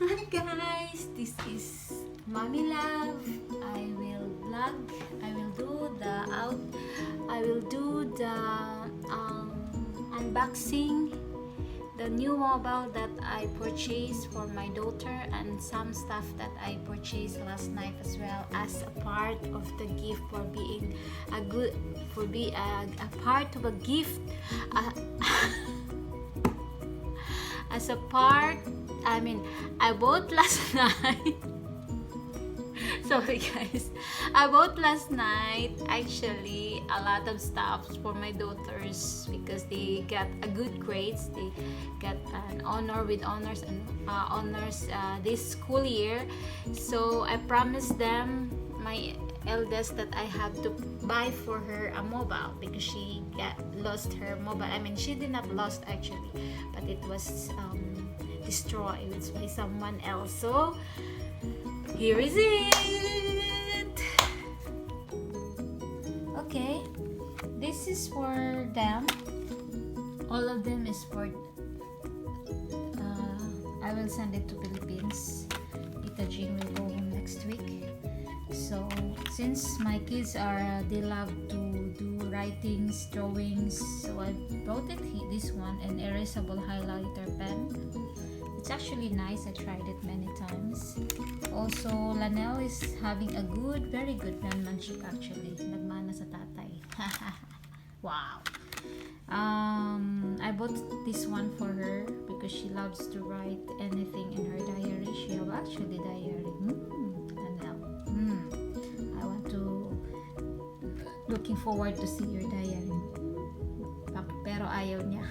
Hi guys, this is Mommy Love. I will vlog. I will do the unboxing the new mobile that I purchased for my daughter and some stuff that I purchased last night as well as a part of the gift for being a part of a gift. As a part, I bought last night. Sorry guys, I bought last night actually a lot of stuff for my daughters because they got a good grades. They got an honor with honors and honors this school year. So I promised them, my eldest, that I have to buy for her a mobile because she lost her mobile. She did not lost actually, but it was destroyed by someone else. So here is it. Okay, this is for them. All of them is for I will send it to Philippines. Tita Jean will go home next week. So since my kids they love to do writings, drawings, so I brought this one, an erasable highlighter pen. It's actually nice. I tried it many times. Also, Lanelle is having a very good penmanship actually. Nagmana sa tatay. Wow. I bought this one for her because she loves to write anything in her diary. She have actually diary. Lanelle. I want to looking forward to see your diary. Pero ayaw niya.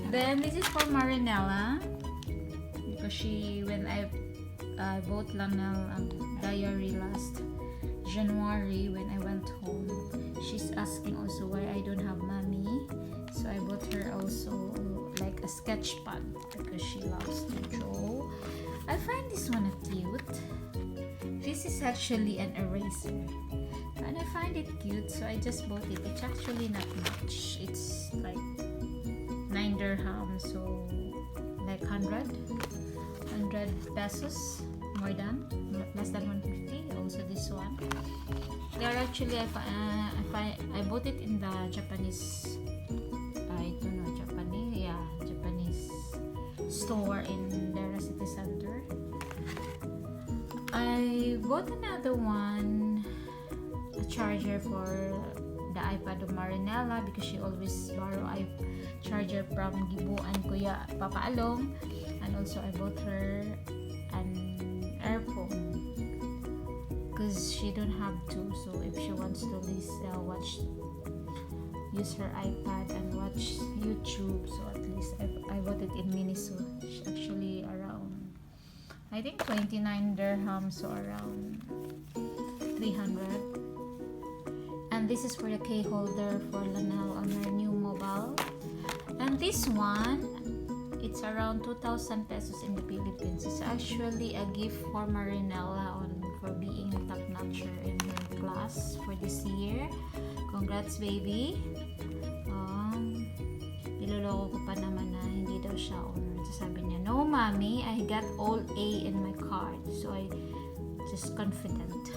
Then this is for Marinella because when I bought Lanelle a diary last January when I went home, she's asking also why I don't have mommy. So I bought her also like a sketch pad because she loves to draw. I find this one cute. This is actually an eraser and I find it cute, so I just bought it. It's actually not much. It's like 9 dirham, so like 100 pesos, less than 150. Also this one, they are actually I bought it in the Japanese, Japanese store in the city center. I bought another one, a charger for the iPad of Marinella because she always borrow charger from Gibo and Kuya Papa Along. And also I bought her an earphone because she don't have to, so if she wants to use her iPad and watch YouTube, so at least I bought it in Miniso. It's actually around, I think 29 dirhams, so around 300. And this is for the key holder for Lanelle on her new mobile. And this one, it's around 2,000 pesos in the Philippines. It's actually a gift for Marinella for being a top notcher in her class for this year. Congrats, baby. Niloloko ko pa naman na hindi daw siya honor. So sabi niya, no mommy, I got all A in my card. So I just confident.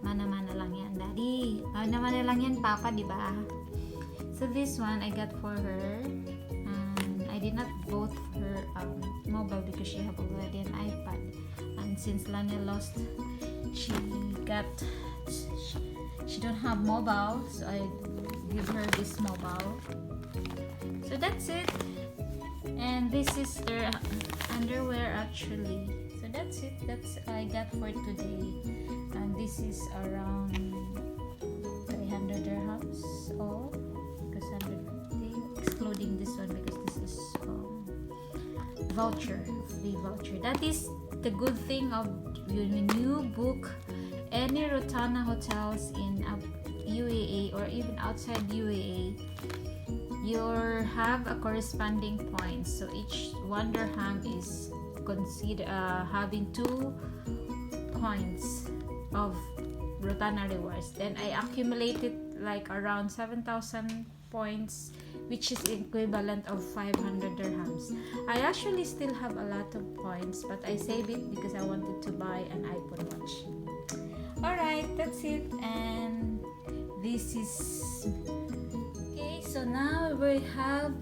Mana-mana lang yan, daddy. Mana-mana lang yan, papa, di ba? So this one I got for her. I did not bought her mobile because she have already an iPad. And since Lana lost, she don't have mobile, so I give her this mobile. So that's it. And this is their underwear actually. So that's it. That's I got for today. And this is around 300 dirhams all, because 150 excluding this one because this is free voucher. That is the good thing of when you book any Rotana hotels in UAE or even outside UAE, you have a corresponding points. So each 1 dirham is consider having 2 points of Rotana rewards. Then I accumulated like around 7,000 points, which is equivalent of 500 dirhams. I actually still have a lot of points, but I save it because I wanted to buy an iPhone watch. Alright, that's it, and this is okay. So now we have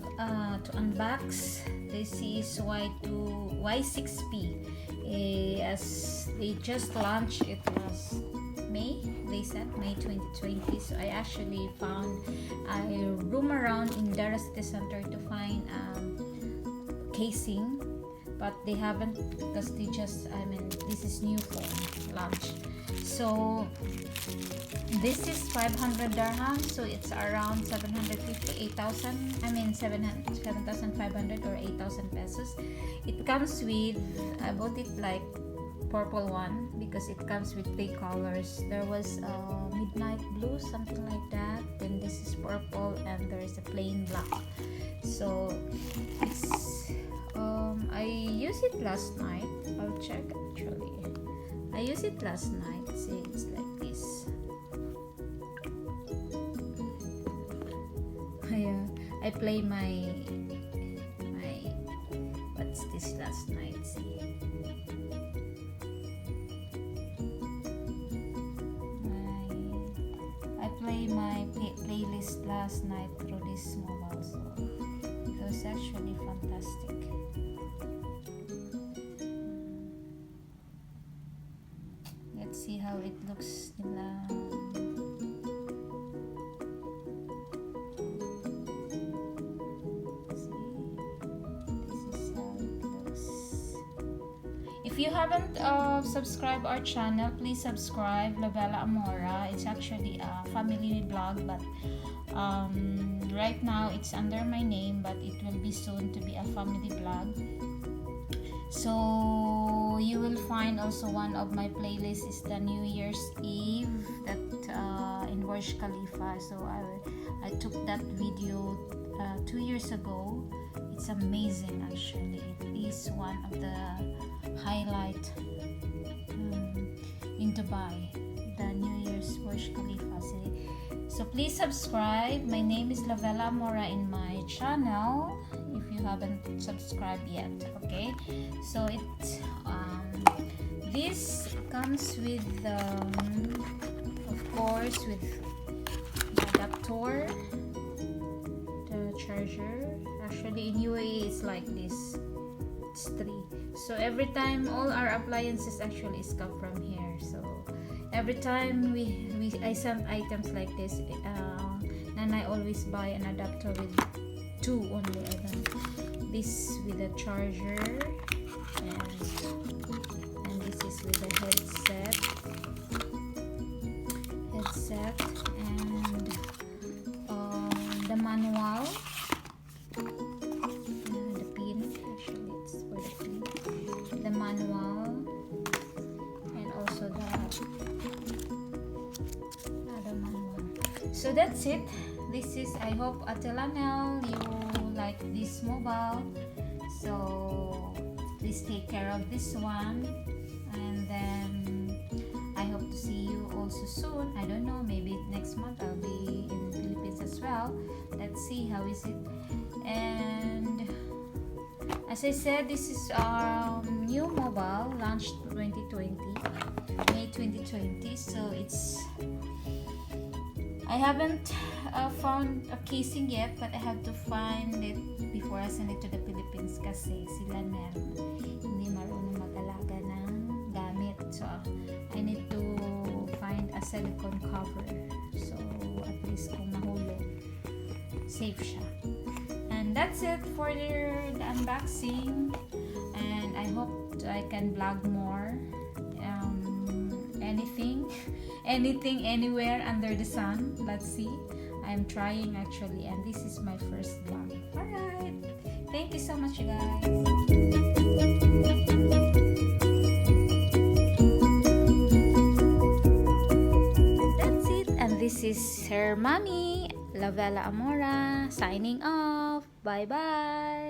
to unbox. This is Y6P. As they just launched it last May, they said May 2020. So I actually found a room around in Dara City Center to find casing, but they haven't, because they just, this is new phone launch. So this is 500 dirhams, so it's around 750, 7,500 or 8,000 pesos. It comes with, I bought it like purple one because it comes with 3 colors. There was midnight blue, something like that, then this is purple, and there is a plain black. So it's I used it last night. I'll check actually. I used it last night. See, it's like this. Yeah, I play my what's this last night? See, I play my playlist last night through this mobile, so it was actually fantastic. Let's see how it looks nila. If you haven't subscribed our channel, please subscribe. Lavella Amora. It's actually a family vlog, but right now it's under my name, but it will be soon to be a family vlog. So you will find also one of my playlists is the New Year's Eve that in Burj Khalifa. So I took that video 2 years ago. It's amazing actually. It is one of the highlight in Dubai, the New Year's Burj Khalifa. So please subscribe. My name is Lavella Mora in my channel if you haven't subscribed yet. Okay, so it this comes with of course with the adapter, the charger. Actually in UAE it's like this. It's 3. So every time all our appliances actually is come from here. So every time I send items like this, and I always buy an adapter with 2 only. I don't this with a charger, and this is with the headset, and the manual. The manual, and also the manual. So that's it. This is, I hope Atelanel you like this mobile, so please take care of this one, and then I hope to see you also soon. I don't know, maybe next month I'll be in the Philippines as well. Let's see how is it. And as I said, this is our new mobile launched 2020, May 2020. So it's, I haven't found a casing yet, but I have to find it before I send it to the Philippines kasi sila hindi marunong mag-alaga ng gamit. So I need to find a silicone cover. So at least kung mahulog, safe siya. And that's it for the unboxing, and I hope I can vlog more. Anything anywhere under the sun. Let's see. I'm trying actually, and this is my first vlog. Alright, thank you so much, you guys. That's it, and this is her mommy, Lavella Amora, signing off. Bye bye.